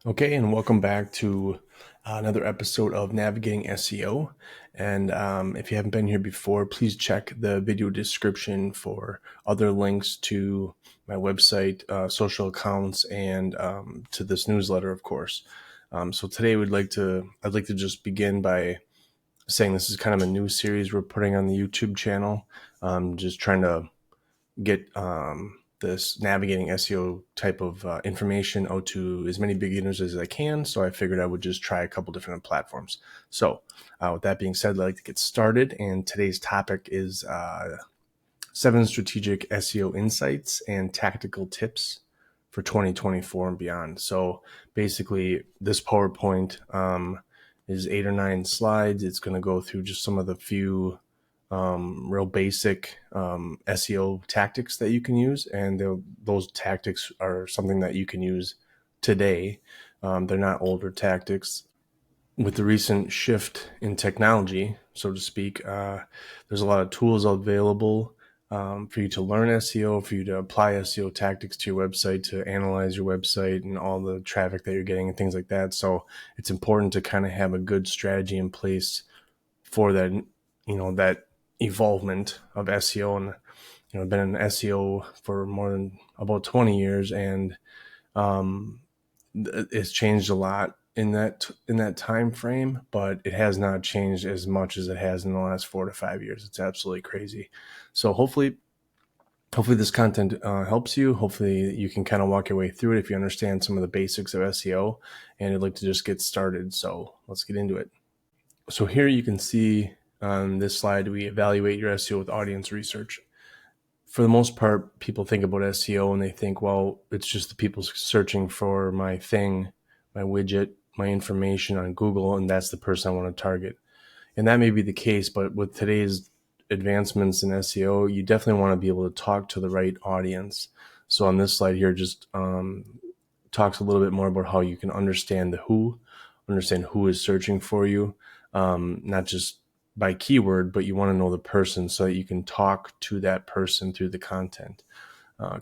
Okay, and welcome back to another episode of Navigating SEO. And if you haven't been here before, please check the video description for other links to my website, social accounts, and to this newsletter, of course. So today, I'd like to just begin by saying this is kind of a new series we're putting on the YouTube channel. Just trying to get this navigating SEO type of information out to as many beginners as I can. So I figured I would just try a couple different platforms. So with that being said, I'd like to get started. And today's topic is 7 strategic SEO insights and tactical tips for 2024 and beyond. So basically, this PowerPoint is 8 or 9 slides. It's going to go through just some of the few real basic SEO tactics that you can use. And those tactics are something that you can use today. They're not older tactics. With the recent shift in technology, so to speak, there's a lot of tools available for you to learn SEO, for you to apply SEO tactics to your website, to analyze your website and all the traffic that you're getting and things like that. So it's important to kind of have a good strategy in place for that, that evolvement of SEO. And I've been in SEO for more than about 20 years, and it's changed a lot in that time frame, but it has not changed as much as it has in the last 4 to 5 years. It's absolutely crazy. So hopefully this content helps you. Hopefully you can kind of walk your way through it if you understand some of the basics of SEO, and I'd like to just get started. So let's get into it. So here you can see on this slide, we evaluate your SEO with audience research. For the most part, people think about SEO and they think, well, it's just the people searching for my thing, my widget, my information on Google, and that's the person I want to target. And that may be the case, but with today's advancements in SEO, you definitely want to be able to talk to the right audience. So on this slide here, just talks a little bit more about how you can understand understand who is searching for you, not just by keyword, but you want to know the person so that you can talk to that person through the content.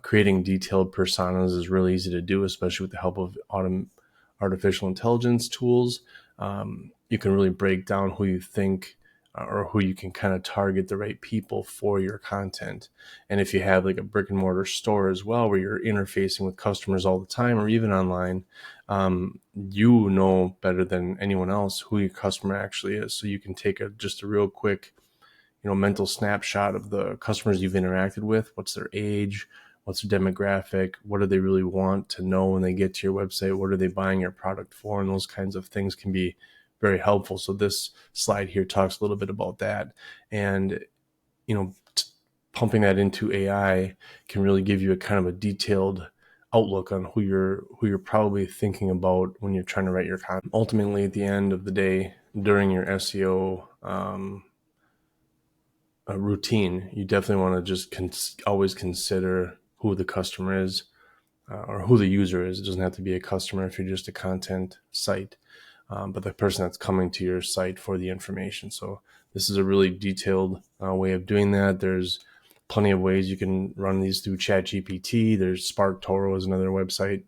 Creating detailed personas is really easy to do, especially with the help of artificial intelligence tools. You can really break down who you think or who you can kind of target the right people for your content. And if you have like a brick and mortar store as well, where you're interfacing with customers all the time, or even online, you know better than anyone else who your customer actually is. So you can take just a real quick, mental snapshot of the customers you've interacted with. What's their age? What's their demographic? What do they really want to know when they get to your website? What are they buying your product for? And those kinds of things can be very helpful. So this slide here talks a little bit about that. And, pumping that into AI can really give you a kind of a detailed outlook on who you're probably thinking about when you're trying to write your content. Ultimately, at the end of the day, during your SEO routine, you definitely want to just always consider who the customer is or who the user is. It doesn't have to be a customer if you're just a content site, but the person that's coming to your site for the information. So this is a really detailed way of doing that. There's plenty of ways you can run these through ChatGPT. There's SparkToro is another website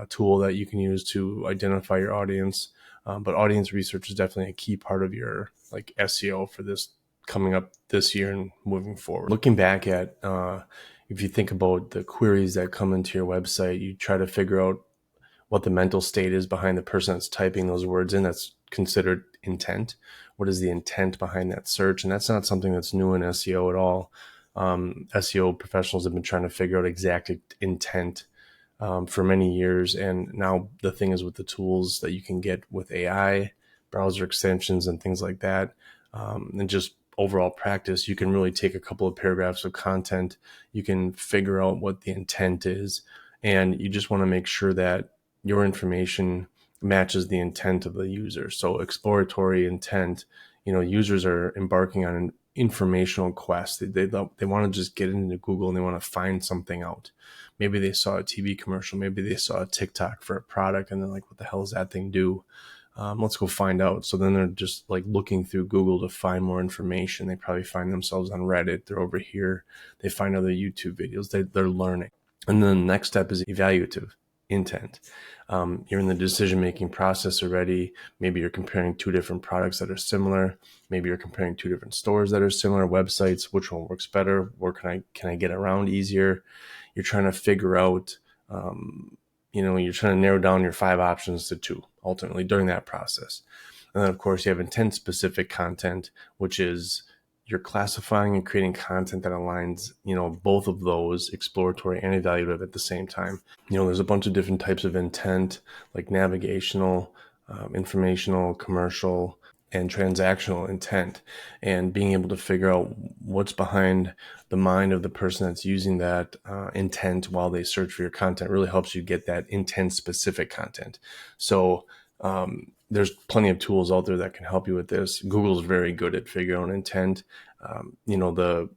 tool that you can use to identify your audience. But audience research is definitely a key part of your SEO for this coming up this year and moving forward. Looking back at, if you think about the queries that come into your website, you try to figure out what the mental state is behind the person that's typing those words in. That's considered intent. What is the intent behind that search? And that's not something that's new in SEO at all. SEO professionals have been trying to figure out exact intent for many years. And now the thing is, with the tools that you can get with AI, browser extensions and things like that, and just overall practice, you can really take a couple of paragraphs of content. You can figure out what the intent is, and you just want to make sure that your information matches the intent of the user. So exploratory intent, users are embarking on an informational quest. They want to just get into Google and they want to find something out. Maybe they saw a TV commercial. Maybe they saw a TikTok for a product and they're like, what the hell does that thing do? Let's go find out. So then they're just looking through Google to find more information. They probably find themselves on Reddit. They're over here. They find other YouTube videos. They're learning. And then the next step is evaluative. intent. You're in the decision-making process already. Maybe you're comparing two different products that are similar. Maybe you're comparing two different stores that are similar, websites. Which one works better? Where can I get around easier? You're trying to figure out, you're trying to narrow down your 5 options to 2 ultimately during that process. And then, of course, you have intent-specific content, which is you're classifying and creating content that aligns, both of those, exploratory and evaluative, at the same time. There's a bunch of different types of intent, like navigational, informational, commercial, and transactional intent. And being able to figure out what's behind the mind of the person that's using that intent while they search for your content really helps you get that intent-specific content. So there's plenty of tools out there that can help you with this. Google's very good at figuring out intent. The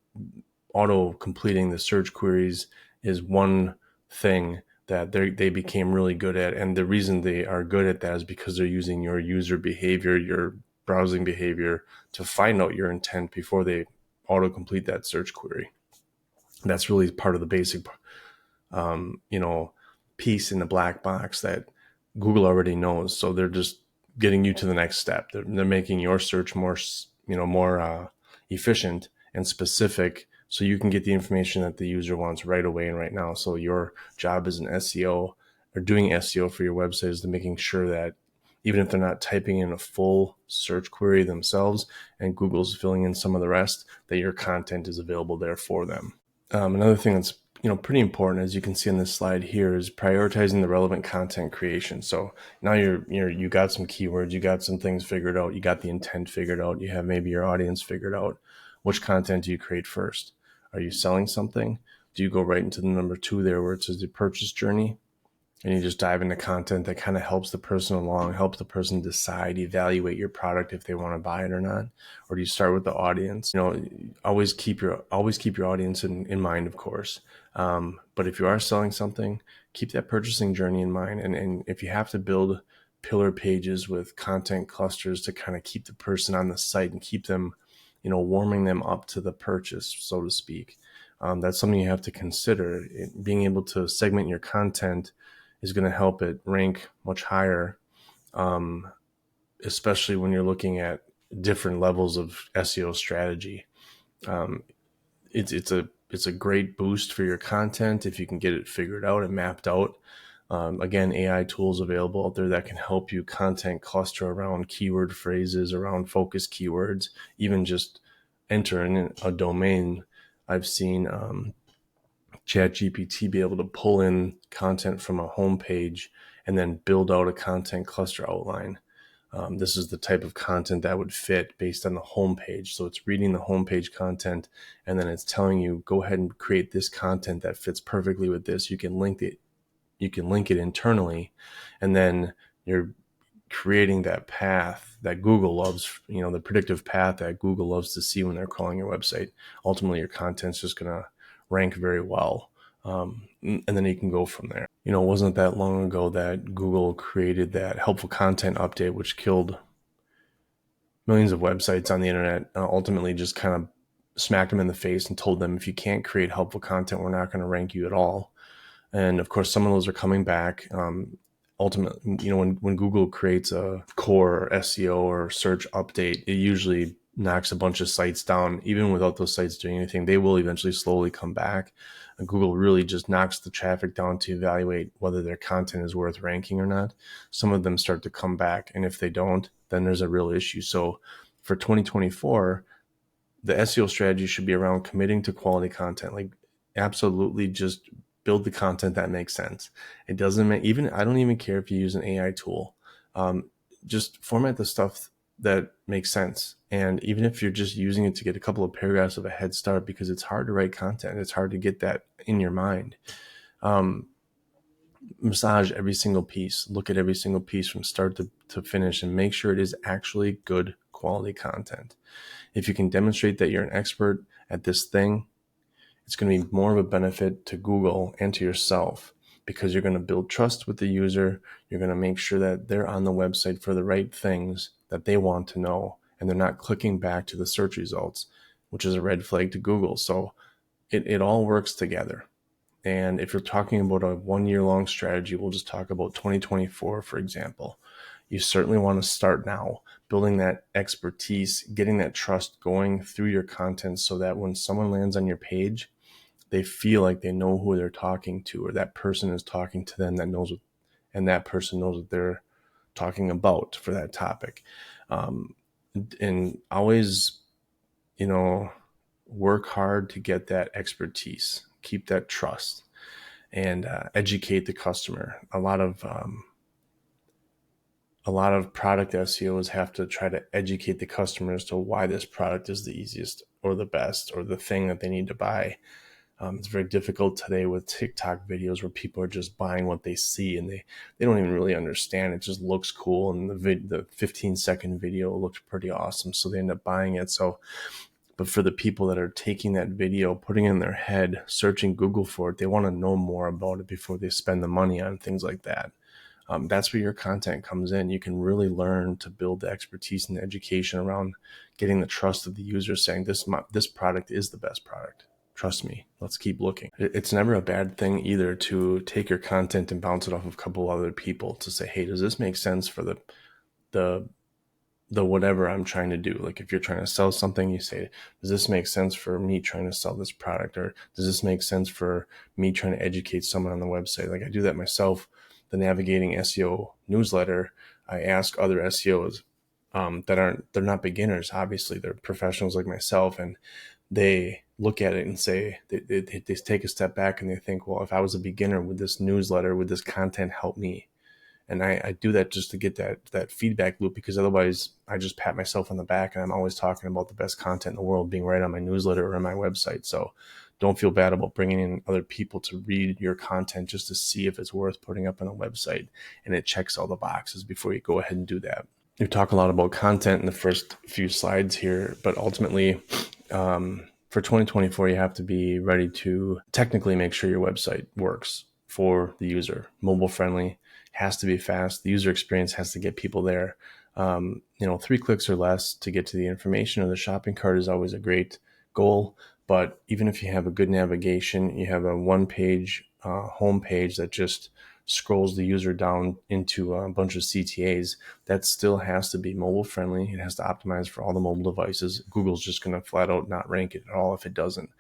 auto completing the search queries is one thing that they became really good at. And the reason they are good at that is because they're using your user behavior, your browsing behavior, to find out your intent before they auto complete that search query. That's really part of the basic, piece in the black box that Google already knows. So they're just getting you to the next step. They're making your search more efficient and specific, so you can get the information that the user wants right away and right now. So your job as an SEO or doing SEO for your website is to making sure that even if they're not typing in a full search query themselves and Google's filling in some of the rest, that your content is available there for them. Another thing that's pretty important, as you can see on this slide here, is prioritizing the relevant content creation. So now you got some keywords, you got some things figured out, you got the intent figured out, you have maybe your audience figured out. Which content do you create first? Are you selling something? Do you go right into the number 2 there where it says the purchase journey? And you just dive into content that kind of helps the person along, helps the person decide, evaluate your product if they want to buy it or not? Or do you start with the audience? Always keep your audience in mind, of course. But if you are selling something, keep that purchasing journey in mind. And if you have to build pillar pages with content clusters to kind of keep the person on the site and keep them, warming them up to the purchase, so to speak, that's something you have to consider. Being able to segment your content is going to help it rank much higher, especially when you're looking at different levels of SEO strategy. It's a great boost for your content if you can get it figured out and mapped out. Again, AI tools available out there that can help you content cluster around keyword phrases, around focus keywords, even just enter in a domain. I've seen ChatGPT be able to pull in content from a homepage and then build out a content cluster outline. This is the type of content that would fit based on the homepage. So it's reading the homepage content, and then it's telling you, go ahead and create this content that fits perfectly with this. You can link it internally, and then you're creating that path that Google loves, the predictive path that Google loves to see when they're crawling your website. Ultimately, your content's just going to rank very well. And then you can go from there. It wasn't that long ago that Google created that helpful content update, which killed millions of websites on the internet, ultimately just kind of smacked them in the face and told them, if you can't create helpful content, we're not going to rank you at all. And of course, some of those are coming back. Ultimately, when Google creates a core SEO or search update, it usually knocks a bunch of sites down. Even without those sites doing anything, they will eventually slowly come back. And Google really just knocks the traffic down to evaluate whether their content is worth ranking or not. Some of them start to come back, and if they don't, then there's a real issue. So for 2024, the SEO strategy should be around committing to quality content. Like, absolutely just build the content that makes sense. It doesn't make, I don't even care if you use an AI tool. Just format the stuff that makes sense. And even if you're just using it to get a couple of paragraphs of a head start, because it's hard to write content, it's hard to get that in your mind. Massage every single piece, look at every single piece from start to finish, and make sure it is actually good quality content. If you can demonstrate that you're an expert at this thing, it's going to be more of a benefit to Google and to yourself, because you're going to build trust with the user. You're going to make sure that they're on the website for the right things that they want to know, and they're not clicking back to the search results, which is a red flag to Google. So it all works together. And if you're talking about a 1 year long strategy, we'll just talk about 2024, for example. You certainly want to start now, building that expertise, getting that trust going through your content so that when someone lands on your page, they feel like they know who they're talking to, or that person is talking to them and that person knows what they're talking about for that topic. And always, work hard to get that expertise, keep that trust, and educate the customer. A lot of product SEOs have to try to educate the customer as to why this product is the easiest or the best or the thing that they need to buy. It's very difficult today with TikTok videos where people are just buying what they see and they don't even really understand. It just looks cool, and the 15-second video looks pretty awesome, so they end up buying it. But for the people that are taking that video, putting it in their head, searching Google for it, they want to know more about it before they spend the money on things like that. That's where your content comes in. You can really learn to build the expertise and the education around getting the trust of the user, saying this product is the best product. Trust me, let's keep looking. It's never a bad thing either to take your content and bounce it off of a couple other people to say, hey, does this make sense for the whatever I'm trying to do? Like if you're trying to sell something, you say, does this make sense for me trying to sell this product? Or does this make sense for me trying to educate someone on the website? Like I do that myself. The Navigating SEO newsletter, I ask other SEOs they're not beginners. Obviously, they're professionals like myself, and they look at it and say, they take a step back and they think, well, if I was a beginner, would this newsletter, would this content help me? And I do that just to get that feedback loop, because otherwise I just pat myself on the back and I'm always talking about the best content in the world being right on my newsletter or on my website. So don't feel bad about bringing in other people to read your content just to see if it's worth putting up on a website, and it checks all the boxes before you go ahead and do that. We talk a lot about content in the first few slides here, but ultimately for 2024, you have to be ready to technically make sure your website works for the user. Mobile friendly, has to be fast. The user experience has to get people there. 3 clicks or less to get to the information or the shopping cart is always a great goal. But even if you have a good navigation, you have a one-page home page that just scrolls the user down into a bunch of CTAs, that still has to be mobile friendly. It has to optimize for all the mobile devices. Google's just going to flat out not rank it at all if it doesn't.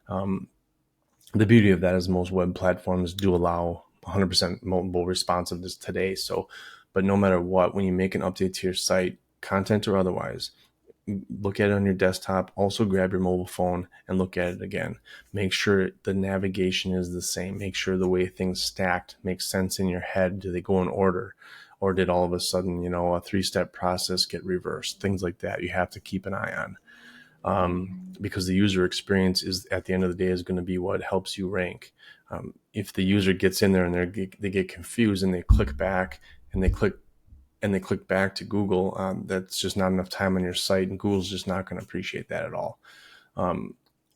The beauty of that is most web platforms do allow 100% mobile responsiveness today. But no matter what, when you make an update to your site, content or otherwise, look at it on your desktop. Also grab your mobile phone and look at it again. Make sure the navigation is the same. Make sure the way things stacked makes sense in your head. Do they go in order? Or did all of a sudden, a 3-step process get reversed? Things like that you have to keep an eye on. Because the user experience is, at the end of the day, is going to be what helps you rank. If the user gets in there and they get confused and they click back and they click back to Google, that's just not enough time on your site, and Google's just not going to appreciate that at all.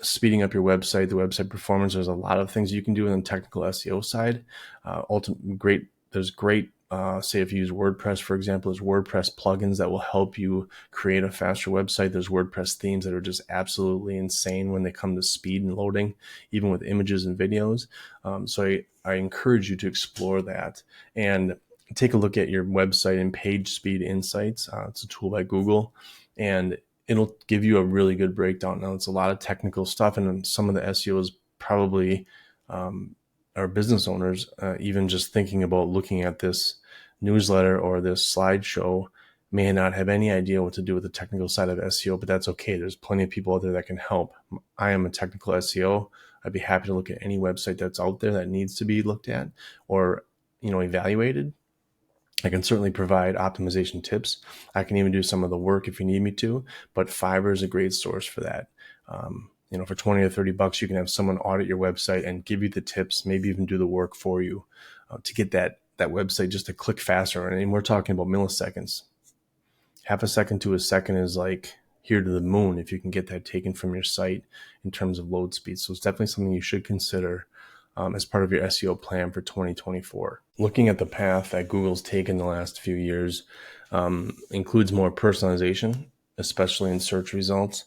Speeding up your website, the website performance, there's a lot of things you can do on the technical SEO side. There's great, say if you use WordPress, for example, there's WordPress plugins that will help you create a faster website. There's WordPress themes that are just absolutely insane when they come to speed and loading, even with images and videos. So I encourage you to explore that and take a look at your website and Page Speed Insights. It's a tool by Google, and it'll give you a really good breakdown. Now, it's a lot of technical stuff, and some of the SEOs probably are business owners, even just thinking about looking at this newsletter or this slideshow may not have any idea what to do with the technical side of SEO, but that's okay. There's plenty of people out there that can help. I am a technical SEO. I'd be happy to look at any website that's out there that needs to be looked at or, evaluated. I can certainly provide optimization tips. I can even do some of the work if you need me to, but Fiverr is a great source for that. For 20 or 30 bucks, you can have someone audit your website and give you the tips, maybe even do the work for you to get that website just a click faster. And we're talking about milliseconds. Half a second to a second is like here to the moon if you can get that taken from your site in terms of load speed. So it's definitely something you should consider as part of your SEO plan for 2024. Looking at the path that Google's taken the last few years includes more personalization, especially in search results.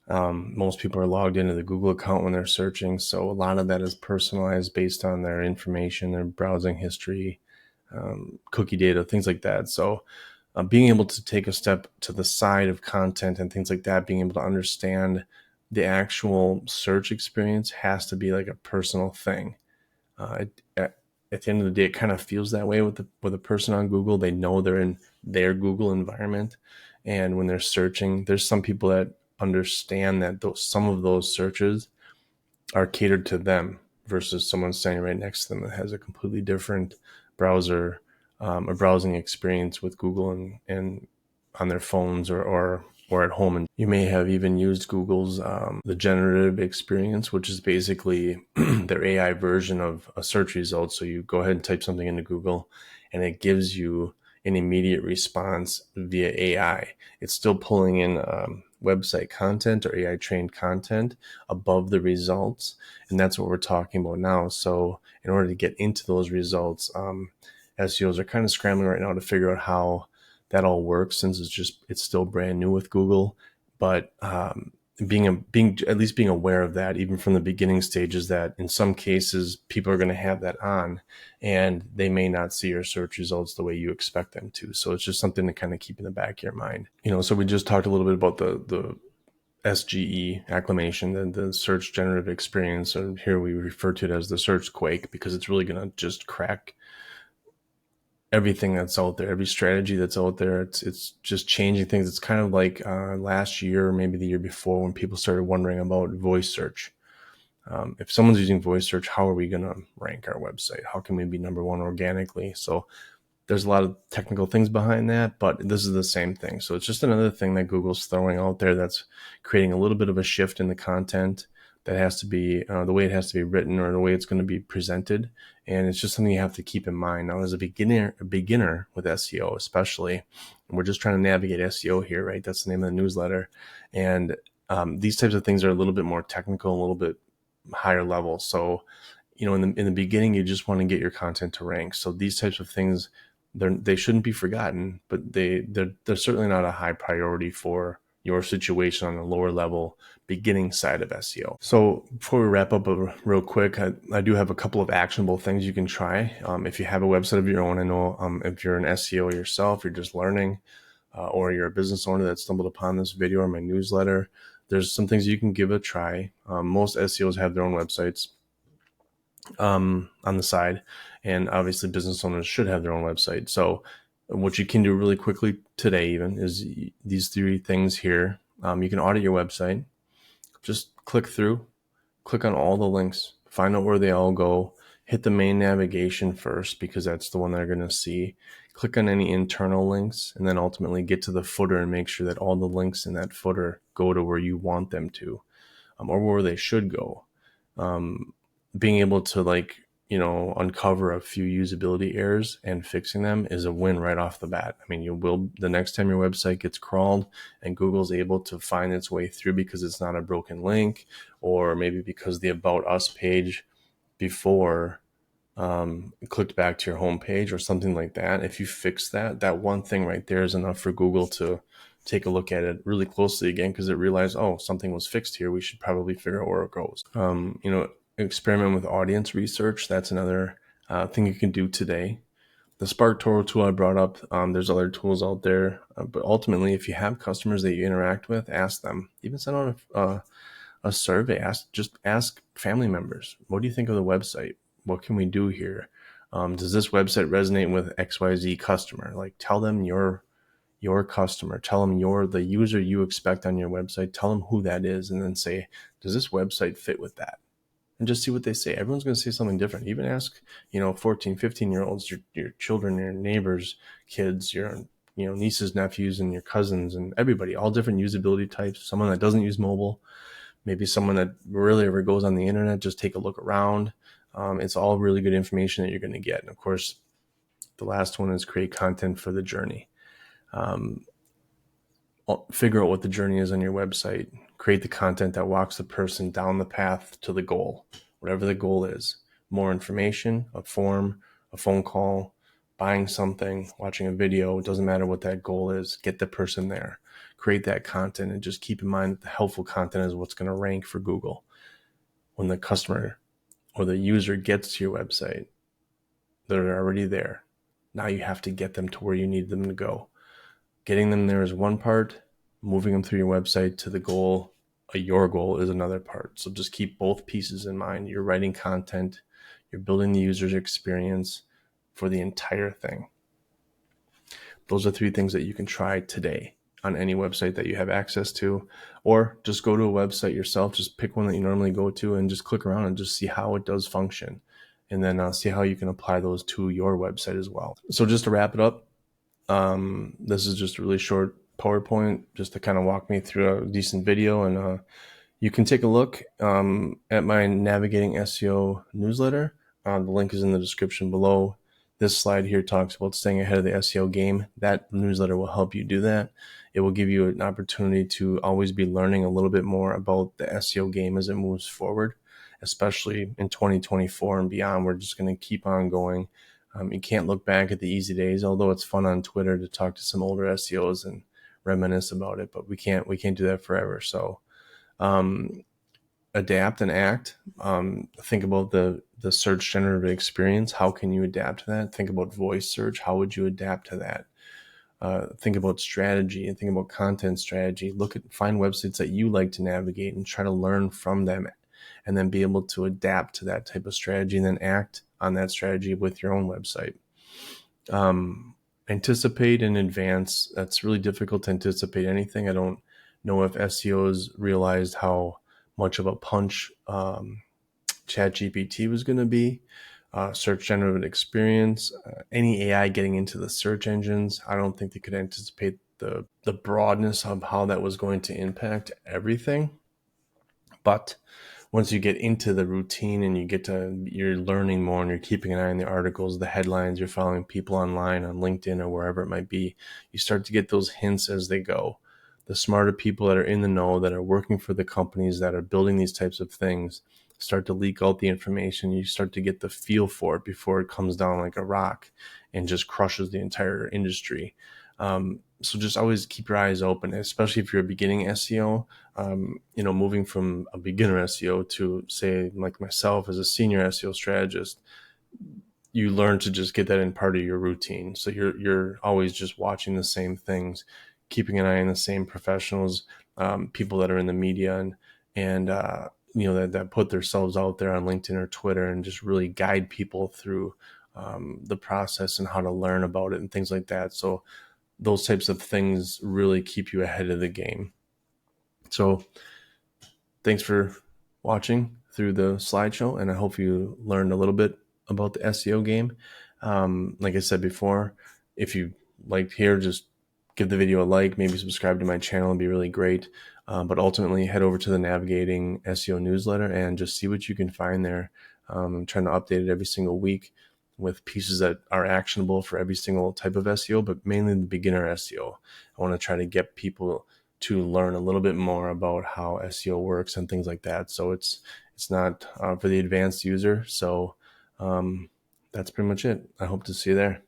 Most people are logged into the Google account when they're searching, so a lot of that is personalized based on their information, their browsing history, cookie data, things like that. So being able to take a step to the side of content and things like that, being able to understand the actual search experience has to be like a personal thing. At the end of the day, it kind of feels that way with a person on Google. They know they're in their Google environment, and when they're searching, there's some people that understand that some of those searches are catered to them versus someone standing right next to them that has a completely different browser or browsing experience with Google and on their phones or at home. And you may have even used Google's the generative experience, which is basically their AI version of a search result. So you go ahead and type something into Google and it gives you an immediate response via AI. It's still pulling in website content or AI trained content above the results. And that's what we're talking about now. So in order to get into those results, SEOs are kind of scrambling right now to figure out how that all works, since it's still brand new with Google. But being at least being aware of that, even from the beginning stages, that in some cases people are going to have that on and they may not see your search results the way you expect them to. So it's just something to kind of keep in the back of your mind. So we just talked a little bit about the SGE acclamation, the search generative experience, and here we refer to it as the search quake, because it's really going to just crack everything that's out there, every strategy that's out there. It's just changing things. It's kind of like last year or maybe the year before when people started wondering about voice search. If someone's using voice search, how are we going to rank our website? How can we be number one organically? So there's a lot of technical things behind that, but this is the same thing. So it's just another thing that Google's throwing out there that's creating a little bit of a shift in the content that has to be the way it has to be written or the way it's going to be presented. And it's just something you have to keep in mind. Now, as a beginner with SEO, especially, and we're just trying to navigate SEO here, right? That's the name of the newsletter. And these types of things are a little bit more technical, a little bit higher level. So, in the beginning, you just want to get your content to rank. So these types of things, they shouldn't be forgotten, but they're certainly not a high priority for your situation on the lower level beginning side of SEO. So before we wrap up real quick, I do have a couple of actionable things you can try. If you have a website of your own, I know if you're an SEO yourself, you're just learning, or you're a business owner that stumbled upon this video or my newsletter, there's some things you can give a try. Most SEOs have their own websites on the side, and obviously business owners should have their own website. So what you can do really quickly today even is these 3 things here. You can audit your website. Just click on all the links, find out where they all go, hit the main navigation first because that's the one they're going to see. Click on any internal links, and then ultimately get to the footer and make sure that all the links in that footer go to where you want them to, or where they should go. Being able to uncover a few usability errors and fixing them is a win right off the bat. I mean, the next time your website gets crawled and Google's able to find its way through because it's not a broken link, or maybe because the About Us page before clicked back to your homepage or something like that. If you fix that one thing right there is enough for Google to take a look at it really closely again, because it realized, oh, something was fixed here. We should probably figure out where it goes. Experiment with audience research. That's another thing you can do today. The SparkToro tool I brought up, there's other tools out there, but ultimately, if you have customers that you interact with, ask them. Even send out a survey. Ask family members, what do you think of the website? What can we do here? Does this website resonate with XYZ customer? Like, tell them your customer, tell them you're the user you expect on your website, tell them who that is, and then say, does this website fit with that? And just see what they say. Everyone's going to say something different. Even ask, 14, 15-year-olds, your children, your neighbors, kids, your nieces, nephews, and your cousins, and everybody, all different usability types. Someone that doesn't use mobile, maybe someone that really ever goes on the internet, just take a look around. It's all really good information that you're going to get. And of course, the last one is create content for the journey. Figure out what the journey is on your website. Create the content that walks the person down the path to the goal, whatever the goal is. More information, a form, a phone call, buying something, watching a video, it doesn't matter what that goal is, get the person there, create that content, and just keep in mind that the helpful content is what's going to rank for Google. When the customer or the user gets to your website, they're already there. Now you have to get them to where you need them to go. Getting them there is one part, moving them through your website to the goal, your goal, is another part. So just keep both pieces in mind. You're writing content, you're building the user's experience for the entire thing. Those are 3 things that you can try today on any website that you have access to, or just go to a website yourself, just pick one that you normally go to and just click around and just see how it does function. And then see how you can apply those to your website as well. So just to wrap it up, this is just a really short PowerPoint just to kind of walk me through a decent video. And you can take a look at my Navigating SEO newsletter. The link is in the description below. This slide here talks about staying ahead of the SEO game. That newsletter will help you do that. It will give you an opportunity to always be learning a little bit more about the SEO game as it moves forward, especially in 2024 and beyond. We're just going to keep on going. You can't look back at the easy days, although it's fun on Twitter to talk to some older SEOs and reminisce about it, but we can't do that forever. So adapt and act. Think about the search generative experience. How can you adapt to that? Think about voice search. How would you adapt to that? Think about strategy and think about content strategy. Find websites that you like to navigate and try to learn from them, and then be able to adapt to that type of strategy and then act on that strategy with your own website. Anticipate in advance. That's really difficult to anticipate anything. I don't know if SEOs realized how much of a punch ChatGPT was going to be. Search generative experience, any AI getting into the search engines. I don't think they could anticipate the broadness of how that was going to impact everything. But once you get into the routine and you're learning more and you're keeping an eye on the articles, the headlines, you're following people online on LinkedIn or wherever it might be, you start to get those hints as they go. The smarter people that are in the know, that are working for the companies that are building these types of things, start to leak out the information. You start to get the feel for it before it comes down like a rock and just crushes the entire industry. So just always keep your eyes open, especially if you're a beginning SEO. Moving from a beginner SEO to, say, like myself as a senior SEO strategist, you learn to just get that in part of your routine. So you're always just watching the same things, keeping an eye on the same professionals, people that are in the media and that put themselves out there on LinkedIn or Twitter and just really guide people through the process and how to learn about it and things like that. So those types of things really keep you ahead of the game. So thanks for watching through the slideshow, and I hope you learned a little bit about the SEO game. Like I said before, if you liked here, just give the video a like, maybe subscribe to my channel, it'd be really great. But ultimately, head over to the Navigating SEO newsletter and just see what you can find there. I'm trying to update it every single week with pieces that are actionable for every single type of SEO, but mainly the beginner SEO. I want to try to get people to learn a little bit more about how SEO works and things like that. So it's not for the advanced user. So that's pretty much it. I hope to see you there.